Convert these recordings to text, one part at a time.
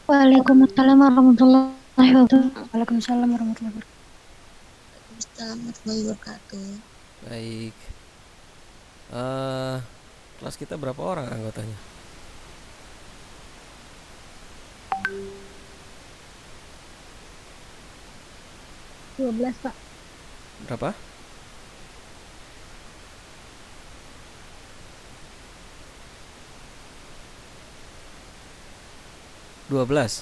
Waalaikumsalam warahmatullahi wabarakatuh. Waalaikumsalam warahmatullahi wabarakatuh. Waalaikumsalam warahmatullahi wabarakatuh. Baik. Eh, Kelas kita berapa orang anggotanya? Dua belas Pak. Berapa? Dua belas.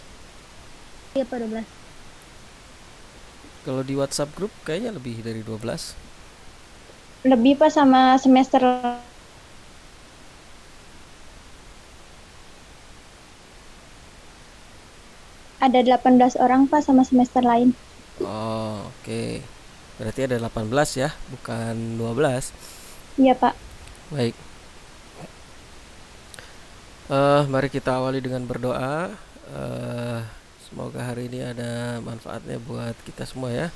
Iya Pak, 12. Kalau di WhatsApp grup kayaknya lebih dari 12. Lebih Pak sama semester ada 18 orang Pak sama semester lain. Oh, oke. Berarti ada 18 ya, bukan 12. Iya Pak. Baik. Mari kita awali dengan berdoa. Semoga hari ini ada manfaatnya buat kita semua ya.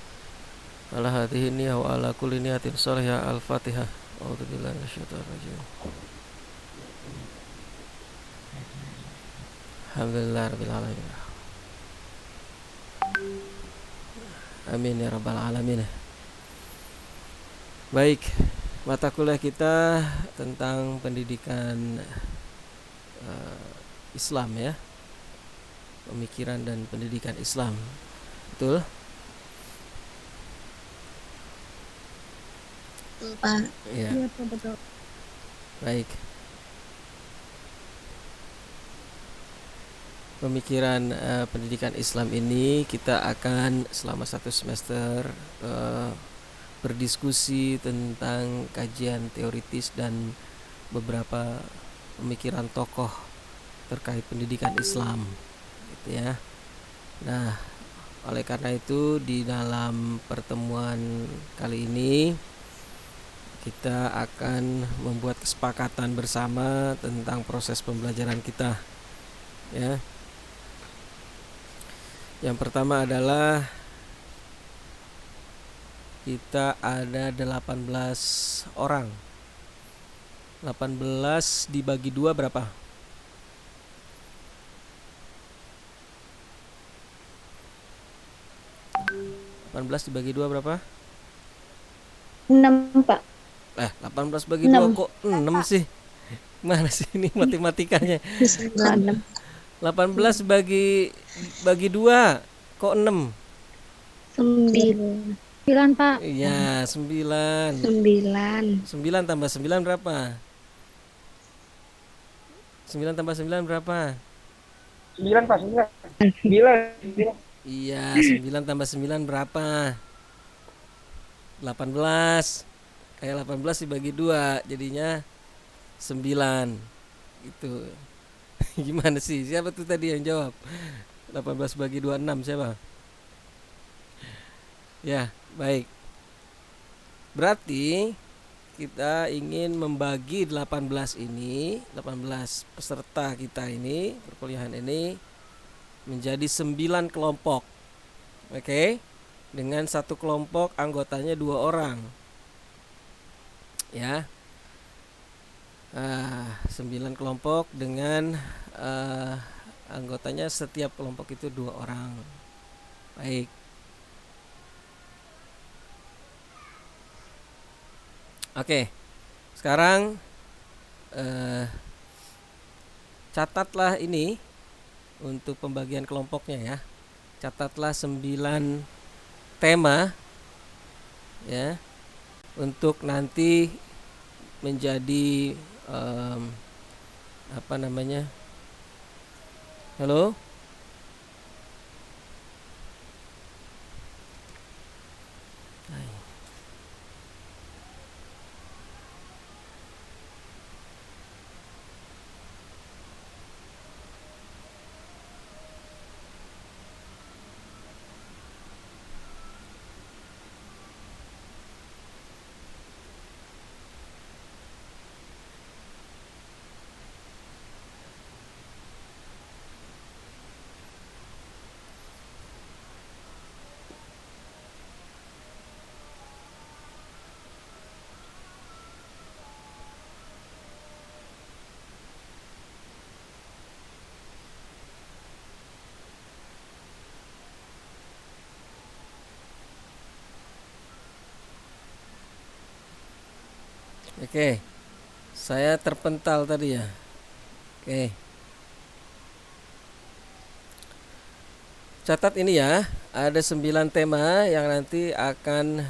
Ala hadihi niyah wa ala kulli niyatin sholihah. Al-Fatihah. A'udzubillahi minasyaitonir rajim. Alhamdulillahirabbil alamin. Amin ya rabbal alamin. Baik, mata kuliah kita tentang pendidikan Islam ya, pemikiran dan pendidikan Islam, betul? Betul, Pak. Ya, Iya Pak, betul. baik. Pemikiran pendidikan Islam ini kita akan selama satu semester berdiskusi tentang kajian teoritis dan beberapa pemikiran tokoh terkait pendidikan Islam, gitu ya. Nah, oleh karena itu di dalam pertemuan kali ini kita akan membuat kesepakatan bersama tentang proses pembelajaran kita, ya. Yang pertama adalah kita ada 18 orang. 18 dibagi 2 berapa? 18 dibagi 2 berapa? 6 Pak. 18 bagi 2 6. kok 6 sih? Mana sih ini matematikanya? Sembilan. 18 bagi 2 kok 6? 9. 9 Pak. Iya, 9. 9. 9 tambah 9 berapa? 9 tambah 9 berapa? 9 Pak, 9. 9. Iya, 9 tambah 9 berapa? 18. Kayak 18 dibagi 2 jadinya 9. Gitu. Gimana sih? Siapa tuh tadi yang jawab? 18 bagi 2 6 siapa? Ya, baik. Berarti kita ingin membagi 18 ini, 18 peserta kita ini, perkuliahan ini menjadi 9 kelompok. Oke? Dengan satu kelompok anggotanya 2 orang. Ya. 9 kelompok dengan anggotanya setiap kelompok itu 2 orang. Baik. Oke. Sekarang catatlah ini untuk pembagian kelompoknya ya. Catatlah 9 tema ya untuk nanti menjadi apa namanya? Halo? Oke, saya terpental tadi ya. Oke. Catat ini ya, ada 9 tema yang nanti akan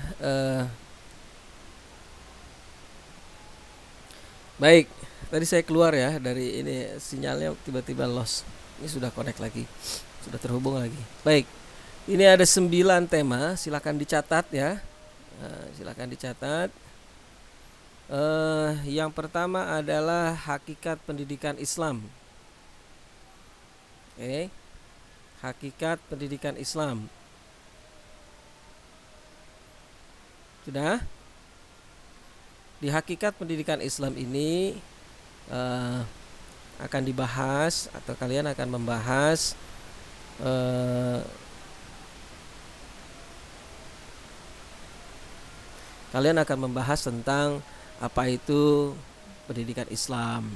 baik. Tadi saya keluar ya dari ini, sinyalnya tiba-tiba lost. Ini sudah connect lagi, sudah terhubung lagi. Baik, ini ada 9 tema, silakan dicatat ya. Silakan dicatat. Yang pertama adalah hakikat pendidikan Islam. Oke, hakikat pendidikan Islam. Sudah? Di hakikat pendidikan Islam ini akan dibahas atau kalian akan membahas tentang apa itu pendidikan Islam,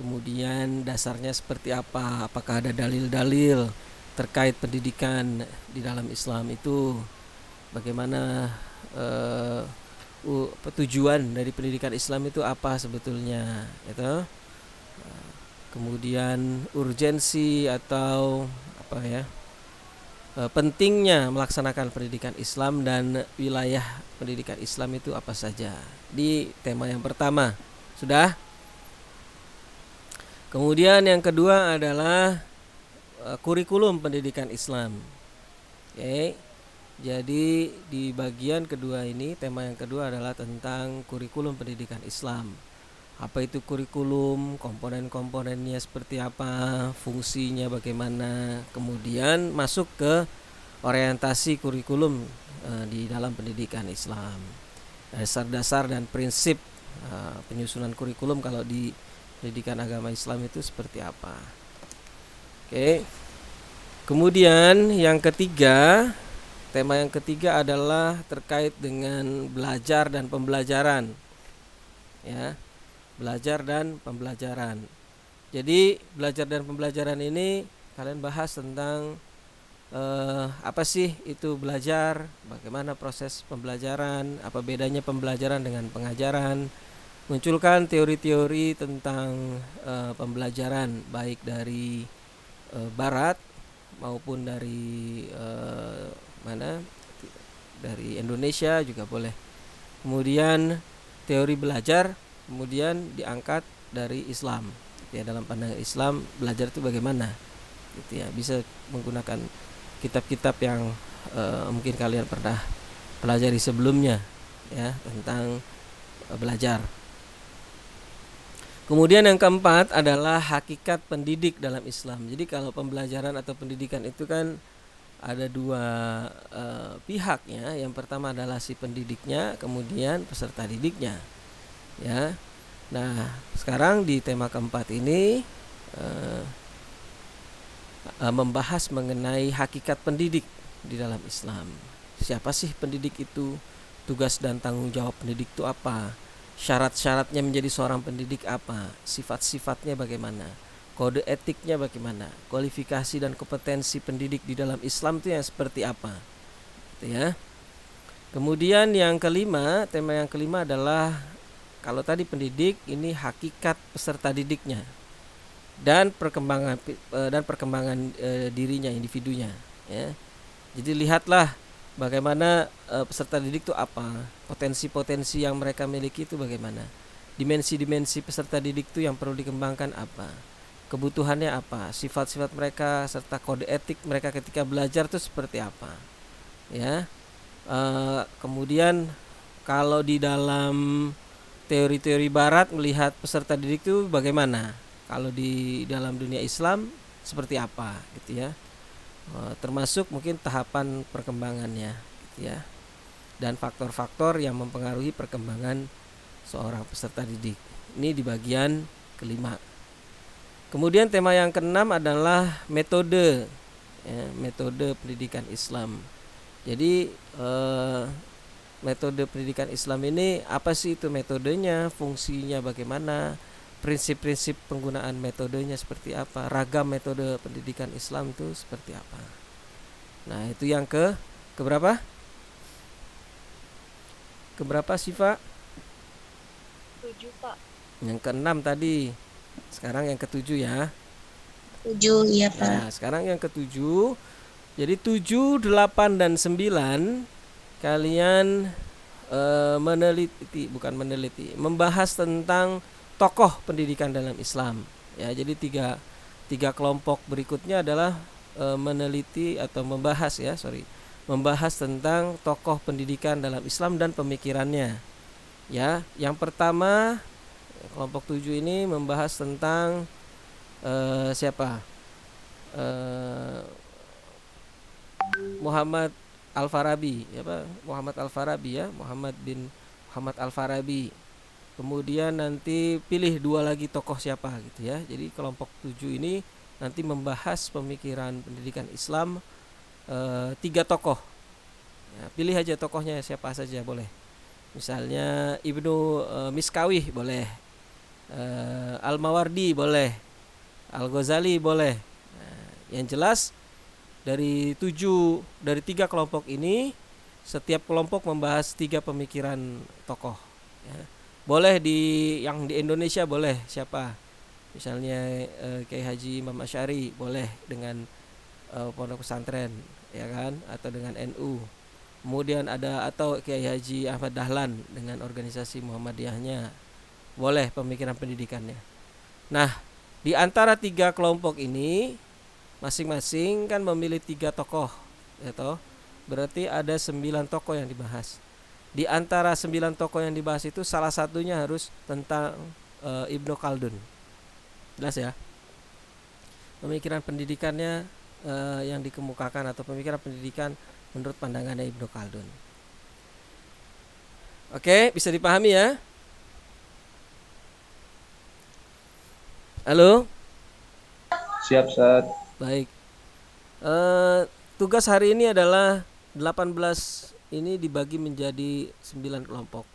kemudian dasarnya seperti apa, apakah ada dalil-dalil terkait pendidikan di dalam Islam itu, bagaimana tujuan dari pendidikan Islam itu apa sebetulnya, gitu. Kemudian urgensi atau apa ya, pentingnya melaksanakan pendidikan Islam dan wilayah pendidikan Islam itu apa saja di tema yang pertama. Sudah? Kemudian yang kedua adalah kurikulum pendidikan Islam. Oke. Jadi di bagian kedua ini, tema yang kedua adalah tentang kurikulum pendidikan Islam. Apa itu kurikulum, komponen-komponennya seperti apa, fungsinya bagaimana, kemudian masuk ke orientasi kurikulum di dalam pendidikan Islam. Dasar-dasar dan prinsip penyusunan kurikulum kalau di pendidikan agama Islam itu seperti apa. Oke. Kemudian yang ketiga, tema yang ketiga adalah terkait dengan belajar dan pembelajaran. Ya. Belajar dan pembelajaran. Jadi belajar dan pembelajaran ini kalian bahas tentang apa sih itu belajar, bagaimana proses pembelajaran, apa bedanya pembelajaran dengan pengajaran, munculkan teori-teori tentang pembelajaran baik dari Barat maupun dari dari Indonesia juga boleh. Kemudian teori belajar kemudian diangkat dari Islam, ya, dalam pandangan Islam belajar itu bagaimana, gitu ya. Bisa menggunakan kitab-kitab yang mungkin kalian pernah pelajari sebelumnya, ya, tentang belajar. Kemudian yang keempat adalah hakikat pendidik dalam Islam. Jadi kalau pembelajaran atau pendidikan itu kan ada dua pihaknya. Yang pertama adalah si pendidiknya, kemudian peserta didiknya. Ya, nah sekarang di tema keempat ini membahas mengenai hakikat pendidik di dalam Islam. Siapa sih pendidik itu? Tugas dan tanggung jawab pendidik itu apa? Syarat-syaratnya menjadi seorang pendidik apa? Sifat-sifatnya bagaimana? Kode etiknya bagaimana? Kualifikasi dan kompetensi pendidik di dalam Islam itu yang seperti apa? Gitu ya. Kemudian yang kelima, tema yang kelima adalah kalau tadi pendidik, ini hakikat peserta didiknya dan perkembangan dirinya, individunya, ya. Jadi lihatlah bagaimana peserta didik itu apa, potensi-potensi yang mereka miliki itu bagaimana, dimensi-dimensi peserta didik itu yang perlu dikembangkan apa, kebutuhannya apa, sifat-sifat mereka serta kode etik mereka ketika belajar itu seperti apa, ya. Kemudian kalau di dalam teori-teori Barat melihat peserta didik itu bagaimana, kalau di dalam dunia Islam seperti apa, gitu ya. Termasuk mungkin tahapan perkembangannya, gitu ya, dan faktor-faktor yang mempengaruhi perkembangan seorang peserta didik. Ini di bagian kelima. Kemudian tema yang keenam adalah metode, ya, metode pendidikan Islam. Jadi metode pendidikan Islam ini apa sih itu metodenya, fungsinya bagaimana, prinsip-prinsip penggunaan metodenya seperti apa, ragam metode pendidikan Islam itu seperti apa. Nah, itu yang keberapa? Keberapa sih, Pak? 7, Pak. Yang keenam tadi. Sekarang yang ketujuh ya. 7, iya Pak. Nah, sekarang yang ketujuh. Jadi 7, 8 dan 9 kalian membahas tentang tokoh pendidikan dalam Islam. Ya, jadi tiga kelompok berikutnya adalah meneliti atau membahas tentang tokoh pendidikan dalam Islam dan pemikirannya. Ya, yang pertama kelompok 7 ini membahas tentang siapa? Muhammad Al-Farabi, Muhammad Al-Farabi ya, Muhammad bin Muhammad Al-Farabi. Kemudian nanti pilih 2 lagi tokoh siapa gitu ya. Jadi kelompok 7 ini nanti membahas pemikiran pendidikan Islam 3 tokoh. Ya, pilih aja tokohnya siapa saja boleh. Misalnya Ibnu Miskawih boleh, Al-Mawardi boleh, Al-Ghazali boleh. Nah, yang jelas dari 3 kelompok ini, setiap kelompok membahas 3 pemikiran tokoh. Ya. Boleh yang di Indonesia boleh siapa? Misalnya Kiai Haji Imam Asy'ari boleh dengan pondok pesantren, ya kan? Atau dengan NU. Kemudian atau Kiai Haji Ahmad Dahlan dengan organisasi Muhammadiyahnya, boleh pemikiran pendidikannya. Nah, di antara 3 kelompok ini masing-masing kan memilih 3 tokoh, ya toh. Berarti ada 9 tokoh yang dibahas. Di antara 9 tokoh yang dibahas itu salah satunya harus tentang Ibnu Khaldun. Jelas ya? Pemikiran pendidikannya yang dikemukakan atau pemikiran pendidikan menurut pandangannya Ibnu Khaldun. Oke, bisa dipahami ya? Halo? Siap, Ustaz. Baik. Tugas hari ini adalah 18 ini dibagi menjadi 9 kelompok.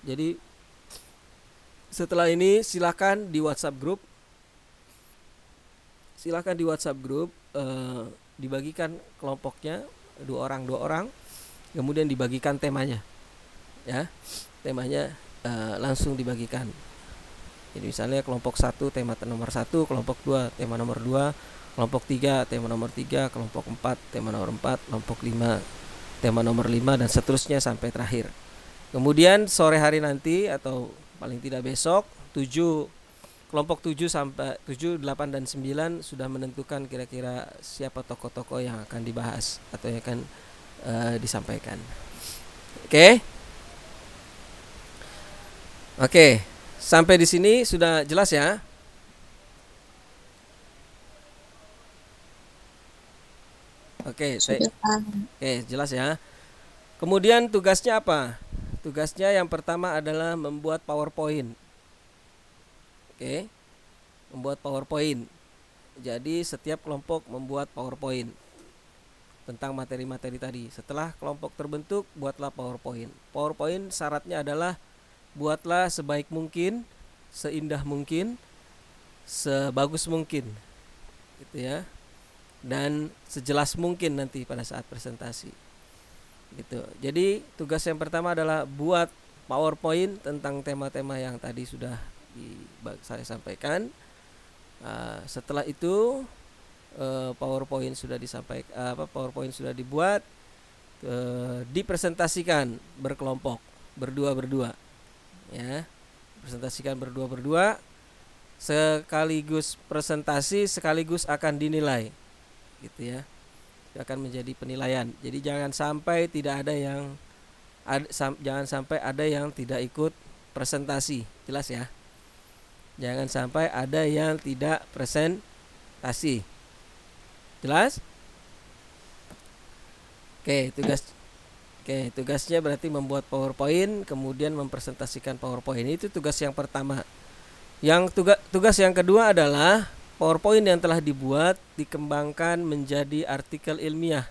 Jadi setelah ini silakan di WhatsApp grup. Dibagikan kelompoknya 2 orang. Kemudian dibagikan temanya. Ya. Temanya langsung dibagikan. Jadi misalnya kelompok 1 tema nomor 1, kelompok 2 tema nomor 2, kelompok 3 tema nomor 3, kelompok 4 tema nomor 4, kelompok 5 tema nomor 5 dan seterusnya sampai terakhir. Kemudian sore hari nanti atau paling tidak besok kelompok 7 sampai 7, 8 dan 9 sudah menentukan kira-kira siapa tokoh-tokoh yang akan dibahas atau yang akan disampaikan. Oke. Sampai di sini sudah jelas ya? Oke, jelas ya. Kemudian tugasnya apa? Tugasnya yang pertama adalah membuat PowerPoint. Oke. Membuat PowerPoint. Jadi setiap kelompok membuat PowerPoint tentang materi-materi tadi. Setelah kelompok terbentuk, buatlah PowerPoint. PowerPoint syaratnya adalah buatlah sebaik mungkin, seindah mungkin, sebagus mungkin. Gitu ya. Dan sejelas mungkin nanti pada saat presentasi. Gitu. Jadi tugas yang pertama adalah buat PowerPoint tentang tema-tema yang tadi sudah saya sampaikan. Setelah itu PowerPoint sudah dibuat, dipresentasikan berkelompok, berdua, ya, presentasikan berdua, sekaligus presentasi sekaligus akan dinilai, gitu ya, akan menjadi penilaian. Jadi jangan sampai ada yang tidak ikut presentasi, jelas ya. Jangan sampai ada yang tidak presentasi. Jelas? Tugasnya berarti membuat PowerPoint, kemudian mempresentasikan PowerPoint. Itu tugas yang pertama. Yang tugas yang kedua adalah PowerPoint yang telah dibuat dikembangkan menjadi artikel ilmiah.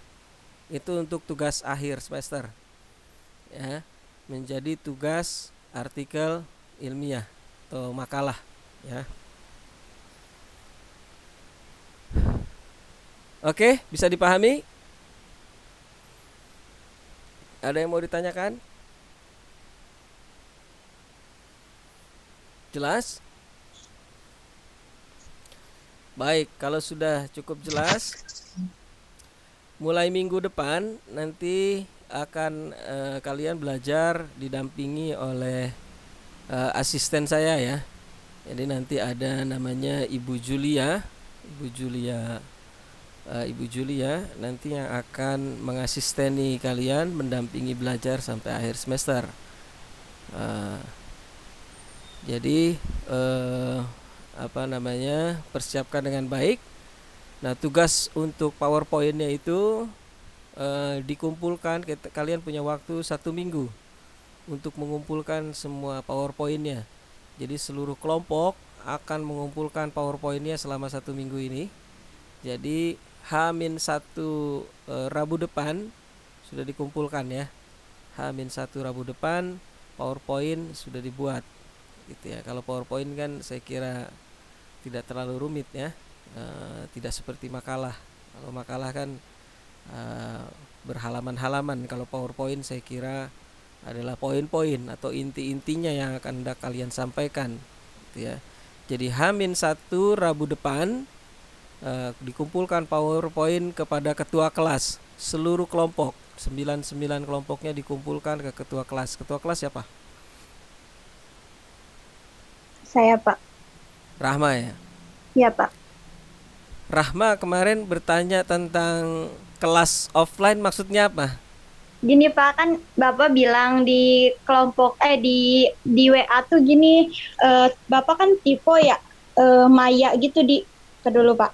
Itu untuk tugas akhir semester. Ya, menjadi tugas artikel ilmiah atau makalah, ya. Oke, bisa dipahami? Ada yang mau ditanyakan? Jelas? Baik, kalau sudah cukup jelas, mulai minggu depan nanti akan kalian belajar didampingi oleh asisten saya ya. Jadi nanti ada namanya Ibu Julia, Ibu Julia nanti yang akan mengasisteni kalian mendampingi belajar sampai akhir semester. Jadi persiapkan dengan baik. Nah, tugas untuk PowerPoint-nya itu dikumpulkan. Kalian punya waktu 1 minggu untuk mengumpulkan semua PowerPoint-nya. Jadi seluruh kelompok akan mengumpulkan PowerPoint-nya selama 1 minggu ini. Jadi H-1 Rabu depan sudah dikumpulkan ya. H-1 Rabu depan PowerPoint sudah dibuat gitu ya. Kalau PowerPoint kan saya kira tidak terlalu rumit ya, tidak seperti makalah. Kalau makalah kan berhalaman-halaman. Kalau PowerPoint saya kira adalah poin-poin atau inti-intinya yang akan hendak kalian sampaikan gitu ya. Jadi H-1 Rabu depan dikumpulkan PowerPoint kepada ketua kelas. Seluruh kelompok 99 kelompoknya dikumpulkan ke ketua kelas. Ketua kelas siapa? Saya, Pak. Rahma ya? Iya, Pak. Rahma kemarin bertanya tentang kelas offline maksudnya apa? Gini, Pak, kan Bapak bilang di kelompok di WA tuh gini, Bapak kan tipe ya maya gitu kedulu, Pak.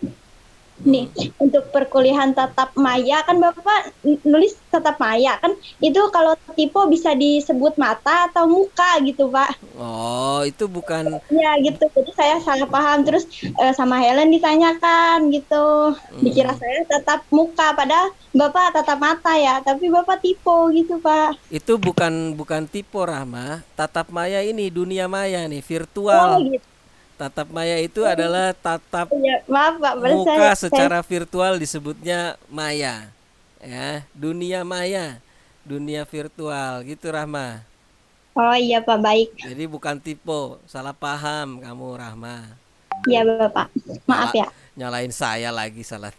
Nih, untuk perkuliahan tatap maya kan Bapak nulis tatap maya kan itu kalau tipe bisa disebut mata atau muka gitu, Pak. Oh, itu bukan. Ya gitu, jadi saya salah paham terus sama Helen ditanyakan gitu, dikira saya tatap muka padahal Bapak tatap mata ya, tapi Bapak tipe gitu, Pak. Itu bukan tipe Rahma. Tatap maya ini dunia maya nih, Oh virtual. gitu. Tatap maya itu adalah tatap Ya, maaf Pak, muka secara virtual disebutnya maya. Ya, dunia maya, dunia virtual gitu Rahma. Oh iya Pak, baik. Jadi bukan tipe, salah paham kamu Rahma. Iya Bapak, maaf ya. Nyalain saya lagi salah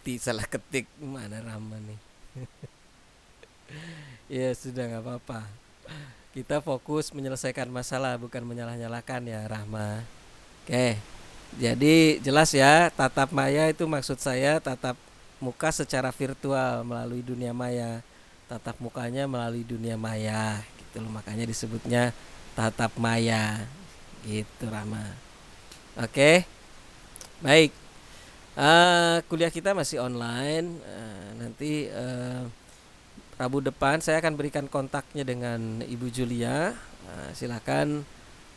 ketik. Mana Rahma nih? Ya sudah nggak apa-apa. Kita fokus menyelesaikan masalah bukan menyalah-nyalakan ya Rahma. Oke. Jadi jelas ya, tatap maya itu maksud saya tatap muka secara virtual melalui dunia maya. Tatap mukanya melalui dunia maya gitu loh, makanya disebutnya tatap maya gitu Rahma. Oke. Baik. Kuliah kita masih online. Nanti Rabu depan saya akan berikan kontaknya dengan Ibu Julia. Silakan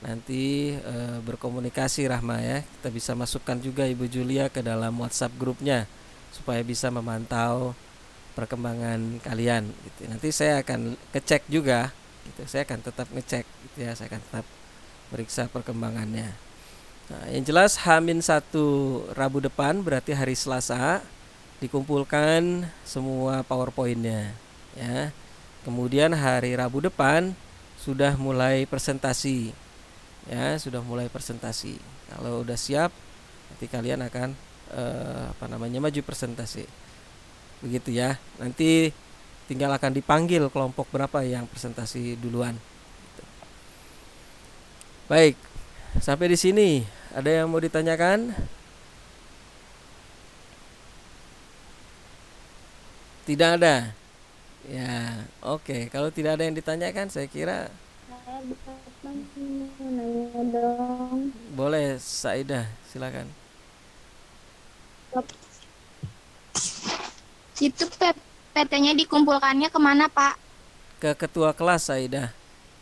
nanti berkomunikasi Rahma ya. Kita bisa masukkan juga Ibu Julia ke dalam WhatsApp grupnya supaya bisa memantau perkembangan kalian gitu. Nanti saya akan ngecek juga gitu. Saya akan tetap ngecek gitu ya. Saya akan tetap periksa perkembangannya. Nah, yang jelas H-1 Rabu depan berarti hari Selasa dikumpulkan semua PowerPoint-nya ya. Kemudian hari Rabu depan sudah mulai presentasi. Ya, sudah mulai presentasi. Kalau udah siap, nanti kalian akan maju presentasi. Begitu ya. Nanti tinggal akan dipanggil kelompok berapa yang presentasi duluan. Baik. Sampai di sini, ada yang mau ditanyakan? Tidak ada. Ya, oke. Kalau tidak ada yang ditanyakan, saya kira Saya bisa nanya dong. boleh, Saidah, silakan. Itu PT-nya dikumpulkannya kemana, Pak? Ke ketua kelas, Saidah.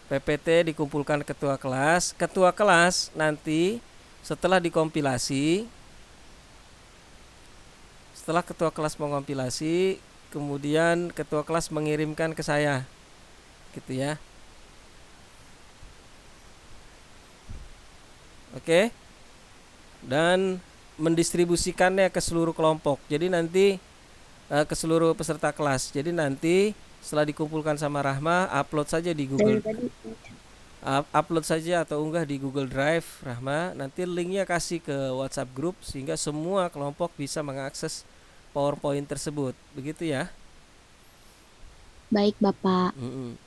PPT dikumpulkan ketua kelas. Ketua kelas nanti setelah dikompilasi, setelah ketua kelas mengompilasi, kemudian ketua kelas mengirimkan ke saya, gitu ya. Oke. Dan mendistribusikannya ke seluruh kelompok. Jadi nanti ke seluruh peserta kelas. Jadi nanti setelah dikumpulkan sama Rahma, upload saja di Google. Upload saja atau unggah di Google Drive, Rahma. Nanti linknya kasih ke WhatsApp grup sehingga semua kelompok bisa mengakses PowerPoint tersebut. Begitu ya. Baik, Bapak. Mm-mm.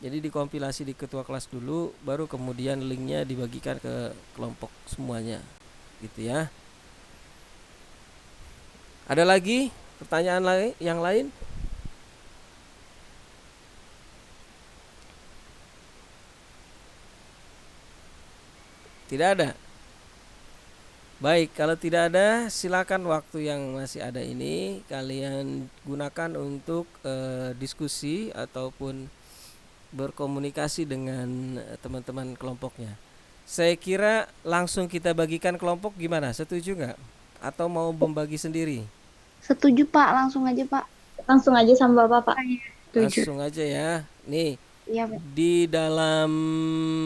Jadi dikompilasi di ketua kelas dulu, baru kemudian linknya dibagikan ke kelompok semuanya. Gitu ya. Ada lagi pertanyaan lain yang lain? Tidak ada. Baik, kalau tidak ada, silakan waktu yang masih ada ini kalian gunakan untuk diskusi ataupun berkomunikasi dengan teman-teman kelompoknya. Saya kira langsung kita bagikan kelompok, gimana? Setuju nggak? Atau mau membagi sendiri? Setuju, Pak. Langsung aja, Pak. Langsung aja sama Bapak, Pak. Setuju. Langsung aja ya. Nih, Iya, Pak. di dalam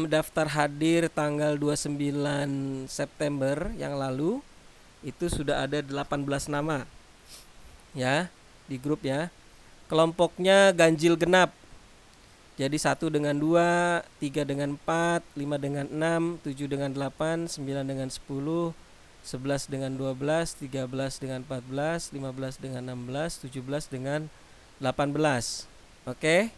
daftar hadir tanggal 29 September yang lalu itu sudah ada 18 nama ya di grup ya. Kelompoknya ganjil genap. Jadi 1 dengan 2, 3 dengan 4, 5 dengan 6, 7 dengan 8, 9 dengan 10, 11 dengan 12, 13 dengan 14, 15 dengan 16, 17 dengan 18. Oke?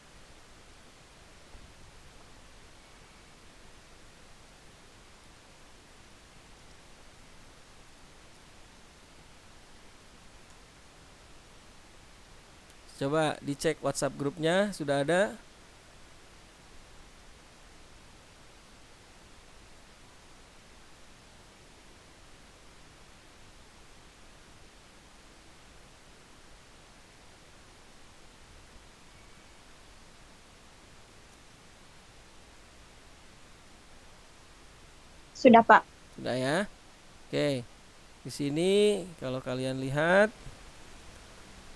Coba dicek WhatsApp grupnya, sudah ada? Sudah, Pak. Sudah ya. Oke. Di sini kalau kalian lihat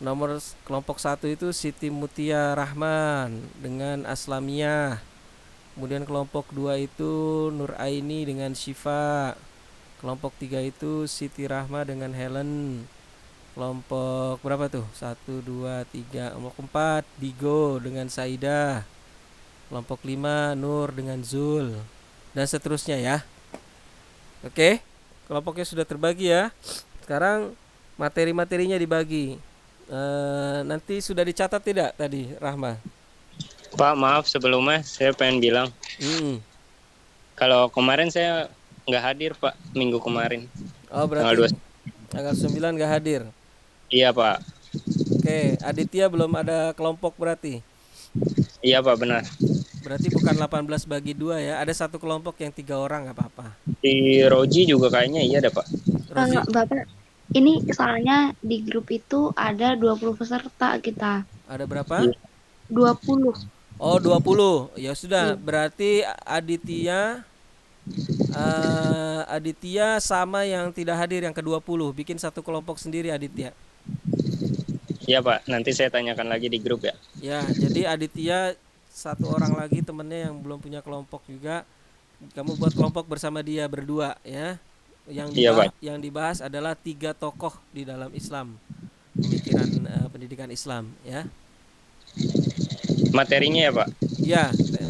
nomor kelompok 1 itu Siti Mutia Rahman dengan Aslamiyah. Kemudian kelompok 2 itu Nur Aini dengan Syifa. Kelompok 3 itu Siti Rahma dengan Helen. Kelompok berapa tuh? 1, 2, 3. Kelompok 4 Digo dengan Saidah. Kelompok 5 Nur dengan Zul. Dan seterusnya ya. Oke, kelompoknya sudah terbagi ya. Sekarang materi-materinya dibagi. Nanti sudah dicatat tidak tadi, Rahma? Pak, maaf sebelumnya saya pengen bilang Hmm. kalau kemarin saya nggak hadir Pak, minggu kemarin. Oh, Tanggal berarti tanggal 9 nggak hadir. Iya Pak, Oke, Aditya belum ada kelompok berarti. iya Pak benar. Berarti bukan 18 bagi 2 ya. Ada satu kelompok yang 3 orang nggak apa-apa. Di Roji juga kayaknya iya ada Pak. Rozi, Bapak, ini soalnya di grup itu ada 20 peserta kita. ada berapa? 20. Oh, 20. Ya sudah, berarti Aditya sama yang tidak hadir yang ke-20. Bikin satu kelompok sendiri Aditya. Iya Pak, nanti saya tanyakan lagi di grup ya. Ya, jadi Aditya satu orang lagi temennya yang belum punya kelompok juga. Kamu buat kelompok bersama dia berdua ya. Iya, Pak. Yang dibahas adalah 3 tokoh di dalam Islam. Pemikiran pendidikan Islam ya. Materinya ya Pak. Ya,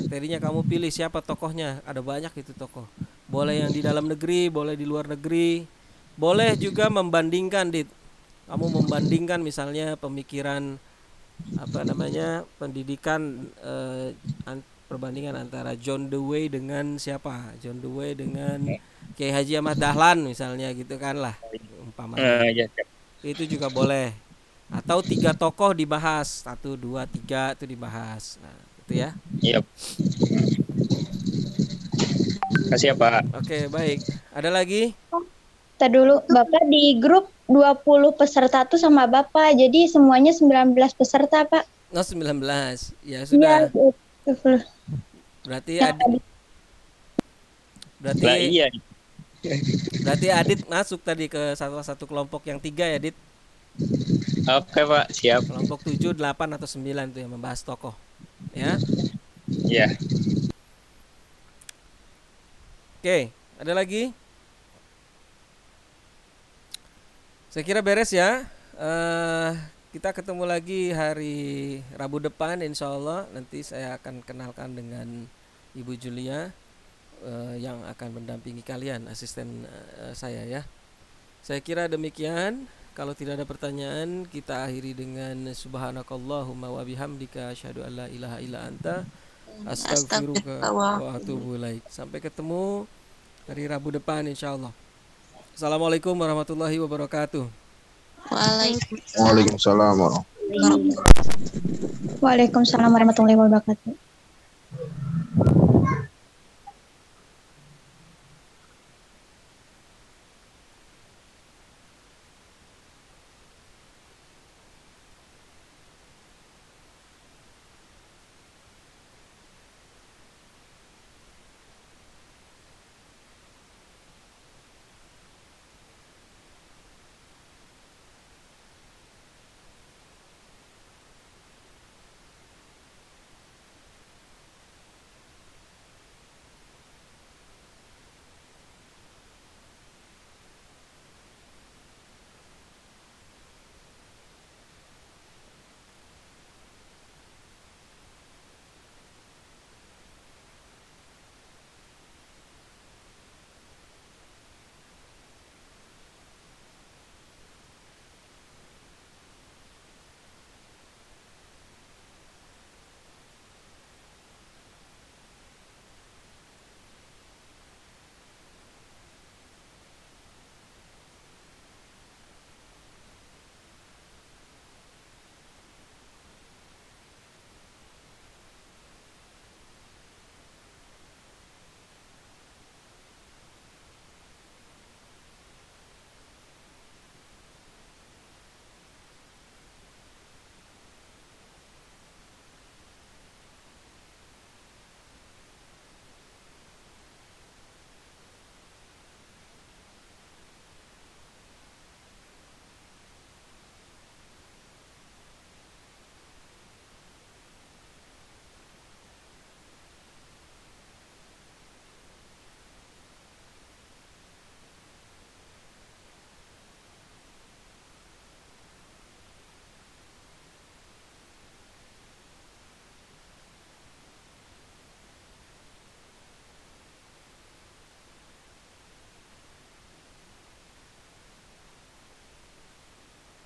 materinya kamu pilih siapa tokohnya. Ada banyak itu tokoh. Boleh yang di dalam negeri, boleh di luar negeri. Boleh juga membandingkan, Dit. Kamu membandingkan misalnya pemikiran pendidikan perbandingan antara John Dewey dengan siapa? John Dewey dengan Kiai Haji Ahmad Dahlan misalnya gitu kan lah umpamanya. Iya. Itu juga boleh. Atau 3 tokoh dibahas, 1, 2, 3 itu dibahas. Nah, itu ya. Iya. Kasih ya Pak. Oke, baik. Ada lagi? Kita dulu, Bapak di grup 20 peserta tuh sama Bapak. Jadi semuanya 19 peserta, Pak. Oh, 19. Ya sudah. Iya, 20. Berarti Yang tadi. Lah iya. Berarti Adit masuk tadi ke satu kelompok yang 3 ya, Dit? Oke Pak, siap. Kelompok 7, 8 atau 9 tuh yang membahas tokoh. Ya. Iya. Oke, ada lagi? Saya kira beres ya. Kita ketemu lagi hari Rabu depan insya Allah. Nanti saya akan kenalkan dengan Ibu Julia yang akan mendampingi kalian, asisten saya ya. Saya kira demikian. Kalau tidak ada pertanyaan, kita akhiri dengan subhanakallahumma wa bihamdika asyhadu an la ilaha illa anta astaghfiruka wa atubu ilaik. Sampai ketemu hari Rabu depan insyaallah. Assalamualaikum warahmatullahi wabarakatuh. Waalaikumsalam. Waalaikumsalam warahmatullahi Iya. Waalaikumsalam warahmatullahi wabarakatuh.